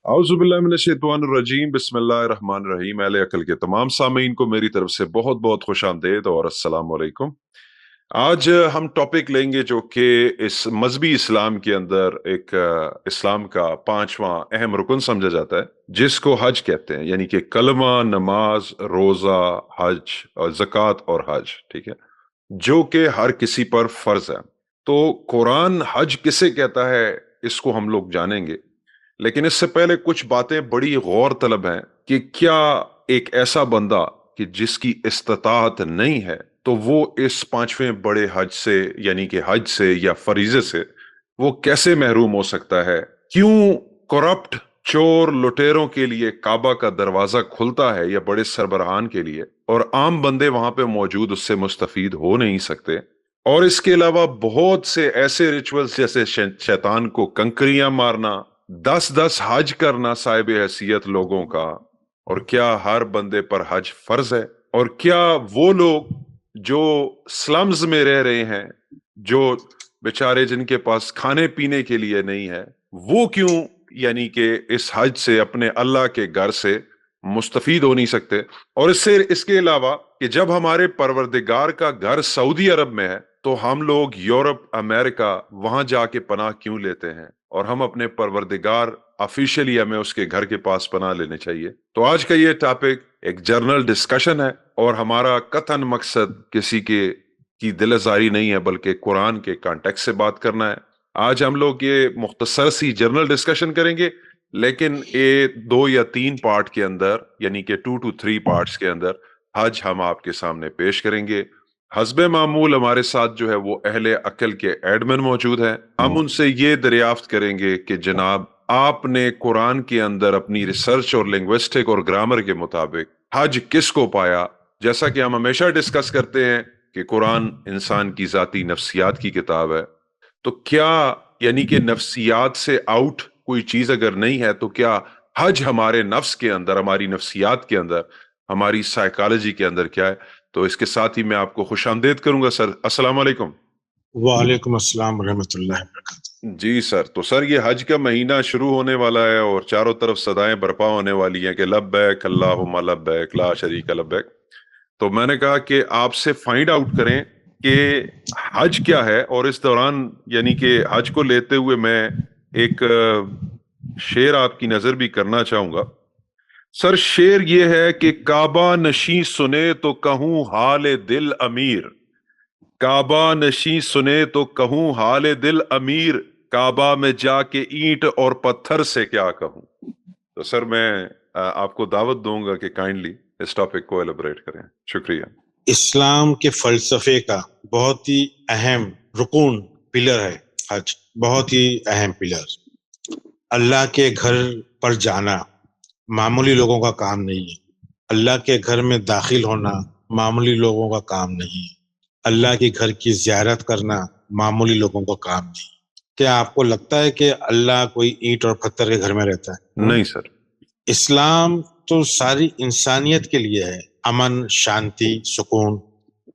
आउज़ुबिल्लाहिमिनश्शैतानिर्रजीम बिस्मिल्लाहिर्रहमानिर्रहीम। अहले अकल के तमाम सामीन को मेरी तरफ से बहुत बहुत खुश आमदेद और अस्सलाम वालेकुम। आज हम टॉपिक लेंगे जो कि इस मजहबी इस्लाम के अंदर एक इस्लाम का पांचवा अहम रुकन समझा जाता है, जिसको हज कहते हैं, यानी कि कलमा, नमाज, रोजा, हज और ज़कात और हज। ठीक है, जो कि हर किसी पर फर्ज है। तो कुरान हज किसे कहता है, इसको हम लोग जानेंगे, लेकिन इससे पहले कुछ बातें बड़ी गौर तलब हैं कि क्या एक ऐसा बंदा कि जिसकी इस्तिताअत नहीं है, तो वो इस पांचवें बड़े हज से, यानी कि हज से या फरीजे से, वो कैसे महरूम हो सकता है? क्यों करप्ट चोर लुटेरों के लिए काबा का दरवाजा खुलता है या बड़े सरबराहान के लिए, और आम बंदे वहां पे मौजूद उससे मुस्तफीद हो नहीं सकते? और इसके अलावा बहुत से ऐसे रिचुअल्स, जैसे शैतान को कंकरियां मारना, 10-10 हज करना साहिब हैसियत लोगों का, और क्या हर बंदे पर हज फर्ज है? और क्या वो लोग जो स्लम्स में रह रहे हैं, जो बेचारे जिनके पास खाने पीने के लिए नहीं है, वो क्यों, यानी कि इस हज से, अपने अल्लाह के घर से मुस्तफीद हो नहीं सकते? और इसके अलावा कि जब हमारे परवरदिगार का घर सऊदी अरब में है, तो हम लोग यूरोप, अमेरिका, वहां जाके पनाह क्यों लेते हैं? और हम अपने परवरदिगार, ऑफिशियली हमें उसके घर के पास पनाह लेने चाहिए। तो आज का ये टॉपिक एक जर्नल डिस्कशन है, और हमारा कथन मकसद किसी के की दिलजारी नहीं है, बल्कि कुरान के कॉन्टेक्स्ट से बात करना है। आज हम लोग ये मुख्तसर सी जर्नल डिस्कशन करेंगे, लेकिन ये 2 या 3 पार्ट के अंदर, यानी कि 2 to 3 पार्ट्स के अंदर हज हम आपके सामने पेश करेंगे। हस्बे मामूल हमारे साथ जो है वो अहले अकल के एडमिन मौजूद हैं। हम उनसे ये दरियाफ्त करेंगे कि जनाब, आपने कुरान के अंदर अपनी रिसर्च और लिंग्विस्टिक और ग्रामर के मुताबिक हज किसको पाया? जैसा कि हम हमेशा डिस्कस करते हैं कि कुरान इंसान की जाती नफ्सियात की किताब है, तो क्या, यानी कि नफ्सियात से आउट कोई चीज अगर नहीं है, तो क्या हज हमारे नफ्स के अंदर, हमारी नफ्सियात के अंदर, हमारी साइकोलॉजी के अंदर क्या है? तो इसके साथ ही मैं आपको खुशामदीद करूंगा सर। अस्सलाम वालेकुम। वालेकुम अस्सलाम रहमतुल्लाहि वबरकातुहू। जी सर, तो सर ये हज का महीना शुरू होने वाला है और चारों तरफ सदाएं बरपा होने वाली हैं कि लब्बैक अल्लाहुम्मा लब्बैक ला शरीका लब्बैक। तो मैंने कहा कि आपसे फाइंड आउट करें कि हज क्या है, और इस दौरान, यानी कि हज को लेते हुए, मैं एक शेर आपकी नजर भी करना चाहूंगा। सर, शेर ये है कि काबा नशी सुने तो कहूं हाल दिल अमीर, काबा नशी सुने तो कहूं हाल दिल अमीर, काबा में जाके ईंट और पत्थर से क्या कहूं? तो सर मैं आपको दावत दूंगा कि काइंडली इस टॉपिक को एलिब्रेट करें। शुक्रिया। इस्लाम के फलसफे का बहुत ही अहम रुकून पिलर है हज। बहुत ही अहम पिलर। अल्लाह के घर पर जाना मामूली लोगों का काम नहीं है। अल्लाह के घर में दाखिल होना मामूली लोगों का काम नहीं है। अल्लाह के घर की ज़ियारत करना मामूली लोगों का काम नहीं। क्या आपको लगता है कि अल्लाह कोई ईंट और पत्थर के घर में रहता है? नहीं सर। इस्लाम तो सारी इंसानियत के लिए है, अमन, शांति, सुकून।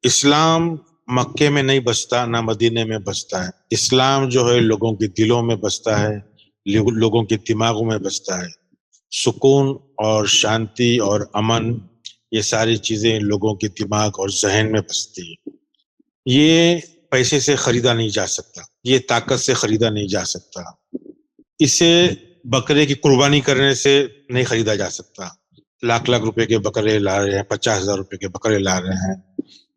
इस्लाम मक्के में नहीं बसता, ना मदीने में बसता है। इस्लाम जो है लोगों के दिलों में बसता है, लोगों के दिमागों में बसता है। सुकून और शांति और अमन, ये सारी चीजें लोगों के दिमाग और जहन में बसती है। ये पैसे से खरीदा नहीं जा सकता, ये ताकत से खरीदा नहीं जा सकता, इसे बकरे की कुर्बानी करने से नहीं खरीदा जा सकता। लाख लाख रुपए के बकरे ला रहे हैं, 50,000 रुपए के बकरे ला रहे हैं,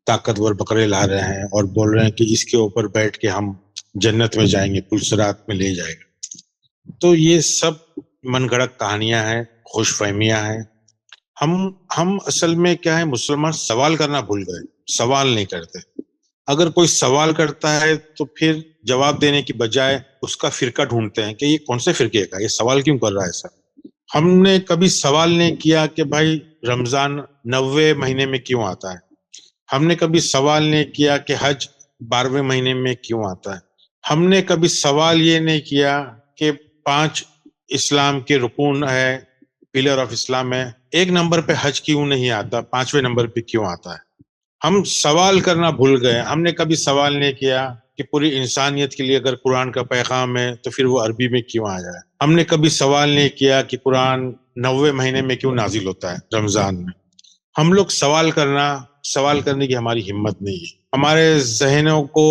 ताकतवर बकरे ला रहे हैं और बोल रहे हैं कि इसके ऊपर बैठ के हम जन्नत में जाएंगे, पुलसरात में ले जाएगा। तो ये सब मनगढ़ंत कहानियां हैं, खुशफहमियां हैं। हम असल में क्या है, मुसलमान सवाल करना भूल गए, सवाल नहीं करते। अगर कोई सवाल करता है तो फिर जवाब देने की बजाय उसका फिरका ढूंढते हैं कि ये कौन से फिरके का, ये सवाल क्यों कर रहा है सर। हमने कभी सवाल नहीं किया कि भाई रमजान 90 महीने में क्यों आता है। हमने कभी सवाल नहीं किया कि हज 12वें महीने में क्यों आता है। हमने कभी सवाल ये नहीं किया कि 5 इस्लाम के रुकून है, पिलर ऑफ इस्लाम है, 1 नंबर पे हज क्यों नहीं आता, 5वें नंबर पे क्यों आता है। हम सवाल करना भूल गए। हमने कभी सवाल नहीं किया कि पूरी इंसानियत के लिए अगर कुरान का पैगाम है तो फिर वो अरबी में क्यों आया है। ہم نے کبھی سوال نہیں کیا کہ قرآن 90 مہینے میں کیوں نازل ہوتا ہے رمضان میں. ہم لوگ سوال کرنے کی ہماری ہمت نہیں ہے. ہمارے ذہنوں کو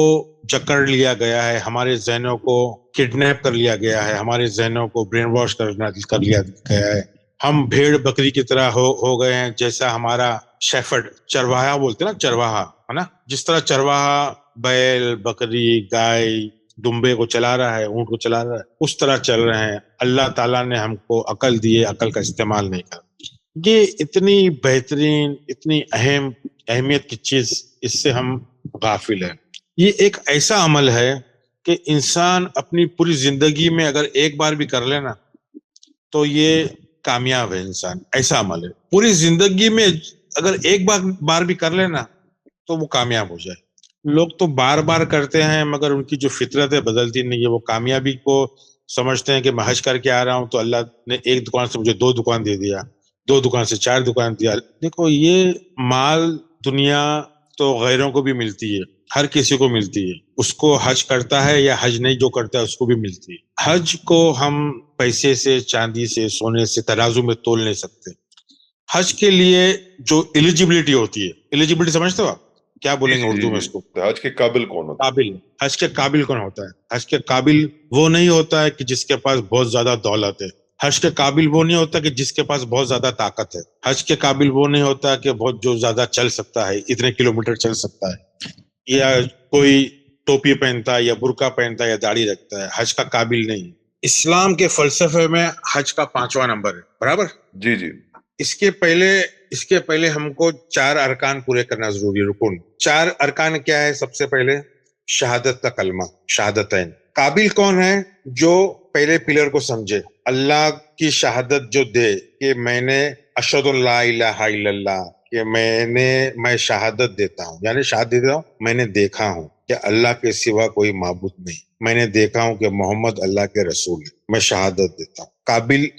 جکڑ لیا گیا ہے, ہمارے ذہنوں کو کڈنیپ کر لیا گیا ہے, ہمارے ذہنوں کو برین واش کر لیا گیا ہے. ہم بھیڑ بکری کی طرح ہو گئے ہیں, جیسا ہمارا شیفرڈ چرواہا بولتے نا, چرواہا ہے نا, جس طرح چرواہا بیل بکری گائے دمبے کو چلا رہا ہے, اونٹ کو چلا رہا ہے, اس طرح چل رہے ہیں. اللہ تعالیٰ نے ہم کو عقل دی ہے, عقل کا استعمال نہیں کر. یہ اتنی بہترین اتنی اہمیت کی چیز, اس سے ہم غافل ہیں. یہ ایک ایسا عمل ہے کہ انسان اپنی پوری زندگی میں اگر ایک بار بھی کر لینا تو یہ کامیاب ہے. انسان ایسا عمل ہے پوری زندگی میں اگر ایک بار بھی کر لینا تو وہ کامیاب ہو جائے. لوگ تو بار بار کرتے ہیں مگر ان کی جو فطرت ہے بدلتی نہیں ہے. وہ کامیابی کو سمجھتے ہیں کہ میں حج کر کے آ رہا ہوں تو اللہ نے ایک دکان سے مجھے 2 دکان دے دیا, 2 دکان سے 4 دکان دیا. دیکھو یہ مال دنیا تو غیروں کو بھی ملتی ہے, ہر کسی کو ملتی ہے. اس کو حج کرتا ہے یا حج نہیں جو کرتا ہے اس کو بھی ملتی ہے. حج کو ہم پیسے سے, چاندی سے, سونے سے, ترازو میں تول نہیں سکتے. حج کے لیے جو ایلیجیبلٹی ہوتی ہے, ایلیجیبلٹی سمجھتے ہو آپ کیا بولیں گے اردو میں اس کو؟ حج کے قابل کون ہوتا ہے؟ قابل. حج کے قابل کون ہوتا ہے؟ حج کے قابل وہ نہیں ہوتا ہے کہ جس کے پاس بہت زیادہ دولت ہے. حج کے قابل وہ نہیں ہوتا کہ جس کے پاس بہت زیادہ طاقت ہے. حج کے قابل وہ نہیں ہوتا کہ بہت جو زیادہ چل سکتا ہے, اتنے کلومیٹر چل سکتا ہے, یا کوئی ٹوپی پہنتا ہے یا برقع پہنتا ہے یا داڑھی رکھتا ہے. حج کا قابل نہیں. اسلام کے فلسفے میں حج کا 5واں نمبر ہے, برابر. جی جی. اس کے پہلے ہم کو 4 ارکان پورے کرنا ضروری ہے. رکن 4 ارکان کیا ہے؟ سب سے پہلے شہادت کا کلمہ, شہادتین. قابل کون ہے؟ جو پہلے پلر کو سمجھے, اللہ کی شہادت جو دے کہ میں نے اشہد لا الہ الا اللہ, کہ میں شہادت دیتا ہوں, یعنی شہادت دیتا ہوں میں نے دیکھا ہوں کہ اللہ کے سوا کوئی معبود نہیں, میں نے دیکھا ہوں کہ محمد اللہ کے رسول ہے, میں شہادت دیتا ہوں.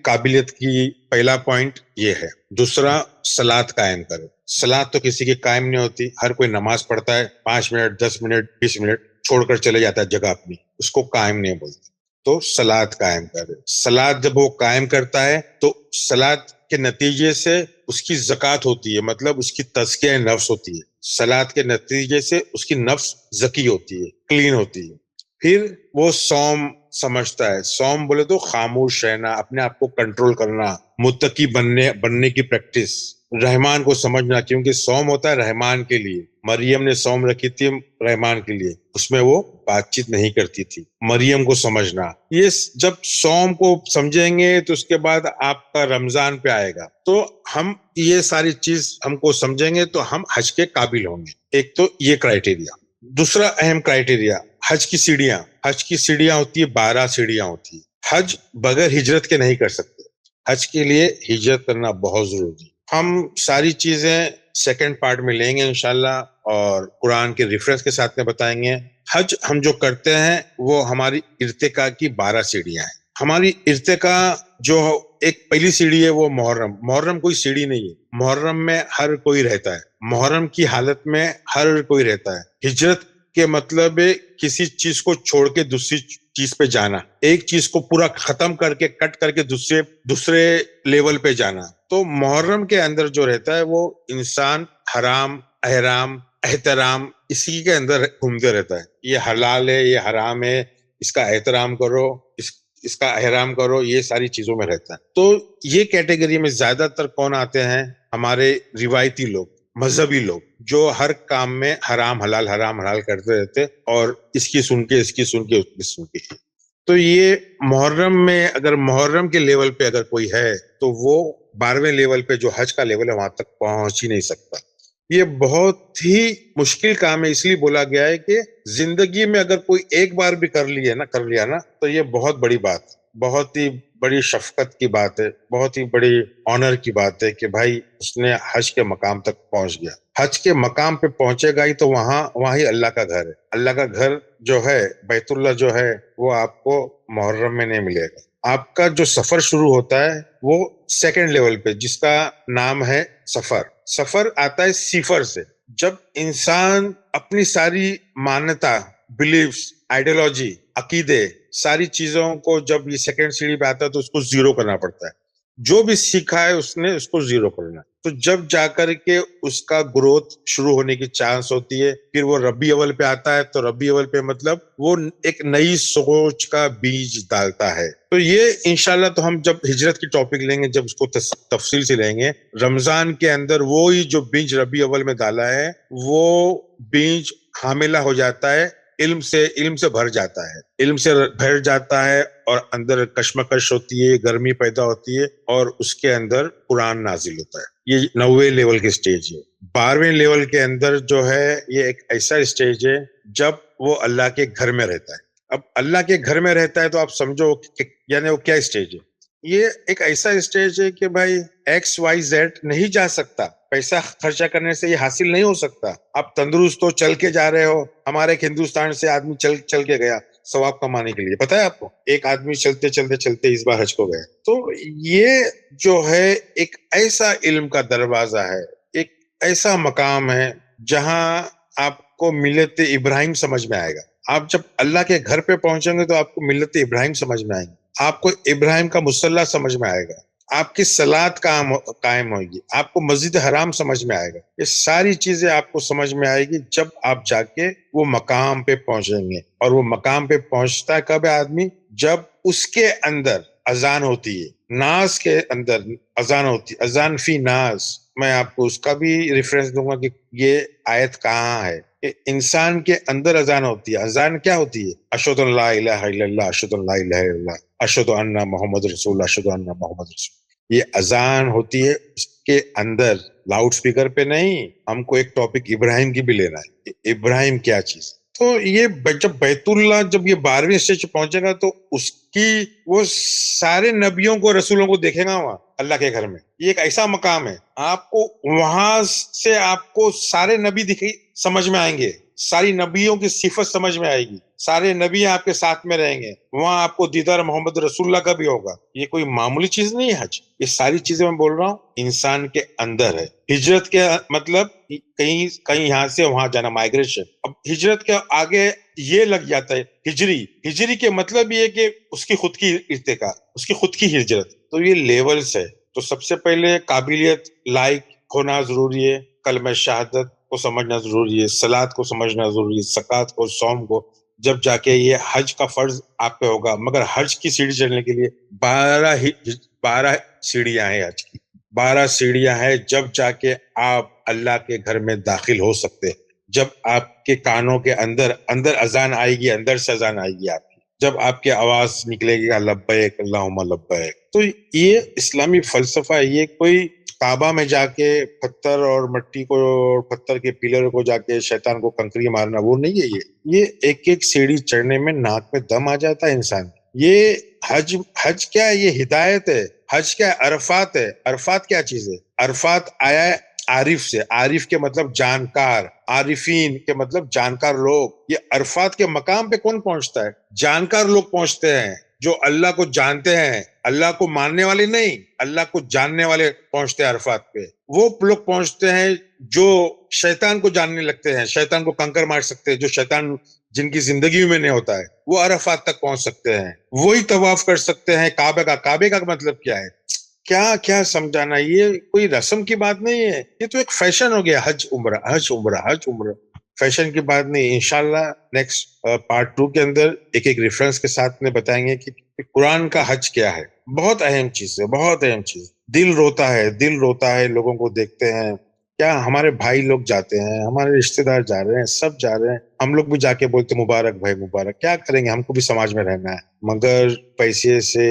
قابلیت کی پہلا پوائنٹ یہ ہے. دوسرا, صلات قائم کرے. صلات تو کسی کی قائم نہیں ہوتی, ہر کوئی نماز پڑھتا ہے 5 منٹ 10 منٹ 20 منٹ چھوڑ کر چلے جاتا ہے جگہ اپنی, اس کو قائم نہیں بولتے. تو صلات قائم کرے. صلات جب وہ قائم کرتا ہے تو صلات کے نتیجے سے اس کی زکوٰۃ ہوتی ہے, مطلب اس کی تزکیہ نفس ہوتی ہے. صلات کے نتیجے سے اس کی نفس زکی ہوتی ہے, کلین ہوتی ہے. پھر وہ صوم سمجھتا ہے. صوم بولے تو خاموش رہنا, اپنے آپ کو کنٹرول کرنا, متقی بننے کی پریکٹس, رحمان کو سمجھنا, کیونکہ صوم ہوتا ہے رحمان کے لیے. مریم نے صوم رکھی تھی رحمان کے لیے, اس میں وہ بات چیت نہیں کرتی تھی. مریم کو سمجھنا, یہ جب صوم کو سمجھیں گے تو اس کے بعد آپ کا رمضان پہ آئے گا, تو ہم یہ ساری چیز ہم کو سمجھیں گے تو ہم حج کے قابل ہوں گے. ایک تو یہ کرائٹیریا. دوسرا اہم کرائٹیریا, حج کی سیڑھیاں. حج کی سیڑھیاں ہوتی ہے 12 سیڑھیاں ہوتی ہے. حج بغیر ہجرت کے نہیں کر سکتے, حج کے لیے ہجرت کرنا بہت ضروری ہے. ہم ساری چیزیں سیکنڈ پارٹ میں لیں گے انشاءاللہ, اور قرآن کے ریفرنس کے ساتھ میں بتائیں گے. حج ہم جو کرتے ہیں وہ ہماری ارتقاء کی 12 سیڑھیاں ہیں. ہماری ارتقاء جو ایک پہلی سیڑھی ہے وہ محرم. محرم کوئی سیڑھی نہیں ہے, محرم میں ہر کوئی رہتا ہے, محرم کی حالت میں ہر کوئی رہتا ہے. ہجرت کے مطلب کسی چیز کو چھوڑ کے دوسری چیز پہ جانا, ایک چیز کو پورا ختم کر کے کٹ کر کے دوسرے لیول پہ جانا. تو محرم کے اندر جو رہتا ہے وہ انسان حرام احرام احترام اسی کے اندر گھومتے رہتا ہے. یہ حلال ہے, یہ حرام ہے, اس کا احترام کرو, اس کا احرام کرو, یہ ساری چیزوں میں رہتا ہے. تو یہ کیٹیگری میں زیادہ تر کون آتے ہیں؟ ہمارے روایتی لوگ, مذہبی لوگ, جو ہر کام میں حرام حلال کرتے رہتے, اور اس کی سن کے اس کی سن کے اس کی سن کے. تو یہ محرم میں اگر محرم کے لیول پہ اگر کوئی ہے تو وہ 12ویں لیول پہ جو حج کا لیول ہے وہاں تک پہنچ ہی نہیں سکتا. یہ بہت ہی مشکل کام ہے, اس لیے بولا گیا ہے کہ زندگی میں اگر کوئی ایک بار بھی کر لیا نا تو یہ بہت بڑی بات, بہت ہی بڑی شفقت کی بات ہے, بہت ہی بڑی آنر کی بات ہے کہ بھائی اس نے حج کے مقام تک پہنچ گیا. حج کے مقام پہ پہنچے گا ہی تو وہاں ہی اللہ کا گھر ہے. اللہ کا گھر جو ہے بیت اللہ جو ہے وہ آپ کو محرم میں نہیں ملے گا. آپ کا جو سفر شروع ہوتا ہے وہ سیکنڈ لیول پہ, جس کا نام ہے سفر. سفر آتا ہے صفر سے. جب انسان اپنی ساری مانتا, بلیفز, آئیڈیالوجی, عقیدے सारी चीजों को जब ये सेकंड सीढ़ी पे आता है तो उसको जीरो करना पड़ता है, जो भी सीखा है उसने उसको जीरो करना है। तो जब जाकर के उसका ग्रोथ शुरू होने की चांस होती है, फिर वो रबी अव्वल पे आता है, तो रबी अव्वल पे मतलब वो एक नई सोच का बीज डालता है। तो ये इंशाल्लाह तो हम जब हिजरत की टॉपिक लेंगे, जब उसको तफसील से लेंगे, रमजान के अंदर वो ही जो बीज रबी अव्वल में डाला है वो बीज हामिला हो जाता है, इल्म से भर जाता है, इल्म से भर जाता है और अंदर कश्मकश होती है, गर्मी पैदा होती है और उसके अंदर कुरान नाजिल होता है। ये 9वें लेवल की स्टेज है। 12वें लेवल के अंदर जो है ये एक ऐसा स्टेज है जब वो अल्लाह के घर में रहता है। अब अल्लाह के घर में रहता है तो आप समझो यानी वो क्या स्टेज है। ये एक ऐसा स्टेज है कि भाई XYZ नहीं जा सकता, पैसा खर्चा करने से ये हासिल नहीं हो सकता। आप तंदुरुस्त हो, चल के जा रहे हो, हमारे एक हिंदुस्तान से आदमी चल के गया सवाब कमाने के लिए, पता है आपको, एक आदमी चलते इस बार हज को गया। तो ये जो है एक ऐसा इल्म का दरवाजा है, एक ऐसा मकाम है जहां आपको मिल्लत इब्राहिम समझ में आएगा। आप जब अल्लाह के घर पे पहुंचेंगे तो आपको मिल्लत इब्राहिम समझ में आएगी, आपको इब्राहिम का मुसल्ला समझ में आएगा, आपकी सलात कायम होगी, आपको मस्जिद हराम समझ में आएगा। ये सारी चीजें आपको समझ में आएगी जब आप जाके वो मकाम पे पहुंचेंगे। और वो मकाम पे पहुंचता है कब है आदमी, जब उसके अंदर अजान होती है, नाज के अंदर अजान होती है, अजान फी नाज। मैं आपको उसका भी रेफरेंस दूंगा कि ये आयत कहाँ है। इंसान के अंदर अजान होती है। अजान क्या होती है? अशहदु अल्ला इलाहा इल्लल्लाह, अशहदु अल्ला इलाहा इल्लल्लाह, अशहदु अन्ना मोहम्मद रसूल, अशहदु अन्ना मोहम्मद रसूल। ये अजान होती है। इसके अंदर लाउड स्पीकर पे नहीं, हमको एक टॉपिक इब्राहिम की भी लेना है। इब्राहिम क्या चीज? तो ये जब बैतुल्लाह जब ये 12वीं स्टेज पहुंचेगा तो उसकी वो सारे नबियों को रसूलों को देखेगा वहां अल्लाह के घर में। ये एक ऐसा मकाम है, आपको वहां से आपको सारे नबी दिखे समझ में आएंगे, सारी नबियों की सिफत समझ में आएगी, सारे नबी आपके साथ में रहेंगे, वहां आपको दीदार मोहम्मद रसूलुल्लाह का भी होगा। ये कोई मामूली चीज नहीं है हज। ये सारी चीजें मैं बोल रहा हूँ इंसान के अंदर है। हिजरत के मतलब कहीं कहीं यहाँ से वहां जाना, माइग्रेशन। अब हिजरत के आगे ये लग जाता है हिजरी के मतलब ये कि उसकी खुद की इर्तिका, उसकी खुद की हिजरत। तो ये लेवल्स है। तो सबसे पहले काबिलियत लायक होना जरूरी है, कलमा शहादत को समझना जरूरी है, सलात को समझना जरूरी है, ज़कात को, सौम को। जब जाके ये हज का फर्ज आप पे होगा। मगर हज की सीढ़ी चढ़ने के लिए 12 सीढ़ियां हैं हज की, 12 सीढ़ियां हैं। जब जाके आप अल्लाह के घर में दाखिल हो सकते हैं, जब आपके कानों के अंदर अंदर अजान आएगी, अंदर से अजान आएगी आपकी, जब आपकी आवाज निकलेगी लब्बैक अल्लाहुम्मा लब्बैक। तो ये इस्लामी फलसफा है। ये कोई काबा में जाके पत्थर और मट्टी को, पत्थर के पिलर को जाके शैतान को कंकरी मारना, वो नहीं है। ये एक एक सीढ़ी चढ़ने में नाक में दम आ जाता है इंसान। ये हज क्या है? ये हिदायत है। हज क्या है? अरफात है। अरफात क्या चीज है? अरफात आया है आरिफ से। आरिफ के मतलब जानकार, आरिफीन के मतलब जानकार लोग। ये अरफात के मकाम पे कौन पहुंचता है? जानकार लोग पहुंचते हैं, जो अल्लाह को जानते हैं। अल्लाह को मानने वाले नहीं, अल्लाह को जानने वाले पहुंचते हैं अरफात पे। वो लोग पहुंचते हैं जो शैतान को जानने लगते हैं, शैतान को कंकर मार सकते हैं, जो शैतान जिनकी जिंदगी में नहीं होता है, वो अरफात तक पहुंच सकते हैं। वही तवाफ कर सकते हैं काबे का। काबे का मतलब क्या है? क्या क्या समझाना, ये कोई रस्म की बात नहीं है। ये तो एक फैशन हो गया, हज उम्रा, हज उम्रा, हज उम्रा। फैशन की बात नहीं। इंशाल्लाह नेक्स्ट पार्ट 2 के अंदर एक एक रेफरेंस के साथ में बताएंगे कि कुरान का हज क्या है। बहुत अहम चीज है, बहुत अहम चीज। दिल रोता है, दिल रोता है। लोगों को देखते हैं, क्या हमारे भाई लोग जाते हैं, हमारे रिश्तेदार जा रहे हैं, सब जा रहे हैं, हम लोग भी जाके बोलते मुबारक भाई मुबारक। क्या करेंगे, हमको भी समाज में रहना है। मगर पैसे से,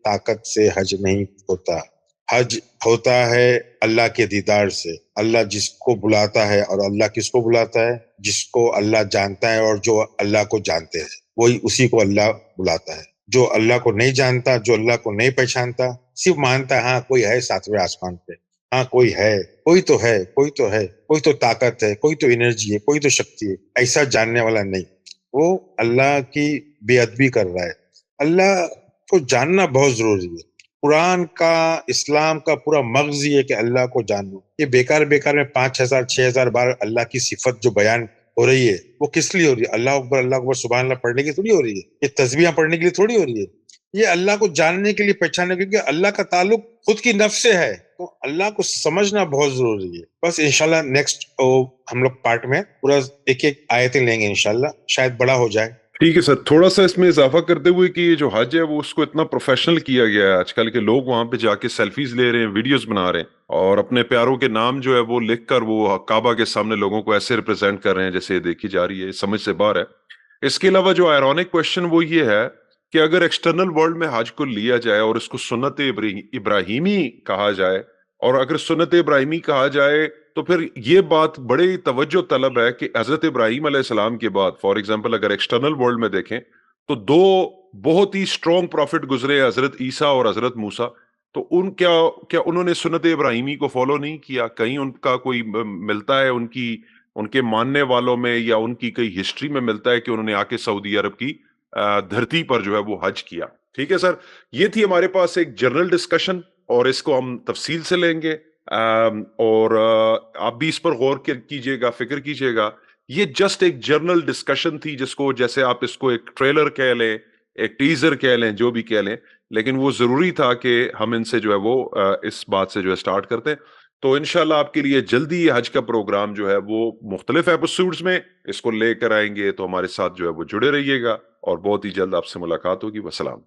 ताकत से हज नहीं होता। हज होता है अल्लाह के दीदार से। अल्लाह जिसको बुलाता है, और अल्लाह किसको बुलाता है? जिसको अल्लाह जानता है और जो अल्लाह को जानते हैं, वही उसी को अल्लाह बुलाता है। जो अल्लाह को नहीं जानता, जो अल्लाह को नहीं पहचानता, सिर्फ मानता है हाँ कोई है 7वें आसमान पे, हाँ कोई है, कोई तो है, कोई तो है, कोई तो ताकत है, कोई तो एनर्जी है, कोई तो शक्ति है, ऐसा जानने वाला नहीं। वो अल्लाह की बेअदबी कर रहा है। अल्लाह को जानना बहुत जरूरी है। कुरान का, इस्लाम का पूरा मगज़ ये है कि अल्लाह को जानो। ये बेकार बेकार में 5000 6000 बार अल्लाह की सिफत जो बयान ہو رہی ہے وہ کس لیے ہو رہی ہے؟ اللہ اکبر سبحان اللہ پڑھنے کی تھوڑی ہو رہی ہے، یہ تسبیحاں پڑھنے کے لیے تھوڑی ہو رہی ہے، یہ اللہ کو جاننے کے لیے، پہچاننے کے لیے، کیونکہ اللہ کا تعلق خود کی نفس سے ہے، تو اللہ کو سمجھنا بہت ضروری ہے. بس انشاءاللہ نیکسٹ ہم لوگ پارٹ میں پورا ایک ایک آیتیں لیں گے انشاءاللہ، شاید بڑا ہو جائے. ٹھیک ہے سر، تھوڑا سا اس میں اضافہ کرتے ہوئے کہ یہ جو حج ہے وہ اس کو اتنا پروفیشنل کیا گیا ہے آج کل کے لوگ وہاں پہ جا کے سیلفیز لے رہے ہیں، ویڈیوز بنا رہے ہیں اور اپنے پیاروں کے نام جو ہے وہ لکھ کر وہ کعبہ کے سامنے لوگوں کو ایسے ریپرزینٹ کر رہے ہیں جیسے یہ دیکھی جا رہی ہے، سمجھ سے باہر ہے. اس کے علاوہ جو آئرونک کوشچن وہ یہ ہے کہ اگر ایکسٹرنل ورلڈ میں حج کو لیا جائے اور اس کو سنت ابراہیمی کہا جائے، اور اگر سنت ابراہیمی کہا جائے تو پھر یہ بات بڑی توجہ طلب ہے کہ حضرت ابراہیم علیہ السلام کے بعد فار ایگزامپل اگر ایکسٹرنل ورلڈ میں دیکھیں تو دو بہت ہی اسٹرانگ پروفٹ گزرے، حضرت عیسیٰ اور حضرت موسیٰ. تو ان کیا انہوں نے سنت ابراہیمی کو فالو نہیں کیا؟ کہیں ان کا کوئی ملتا ہے ان کے ماننے والوں میں یا ان کی کئی ہسٹری میں ملتا ہے کہ انہوں نے آ کے سعودی عرب کی دھرتی پر جو ہے وہ حج کیا؟ ٹھیک ہے سر، یہ تھی ہمارے پاس ایک جنرل ڈسکشن اور اس کو ہم تفصیل سے لیں گے، اور آپ بھی اس پر غور کیجئے گا، فکر کیجئے گا. یہ جسٹ ایک جرنل ڈسکشن تھی جس کو جیسے آپ اس کو ایک ٹریلر کہہ لیں، ایک ٹیزر کہہ لیں، جو بھی کہہ لیں، لیکن وہ ضروری تھا کہ ہم ان سے جو ہے وہ اس بات سے جو ہے سٹارٹ کرتے ہیں. تو انشاءاللہ آپ کے لیے جلدی یہ حج کا پروگرام جو ہے وہ مختلف ایپیسوڈز میں اس کو لے کر آئیں گے، تو ہمارے ساتھ جو ہے وہ جڑے رہیے گا اور بہت ہی جلد آپ سے ملاقات ہوگی. وسلام.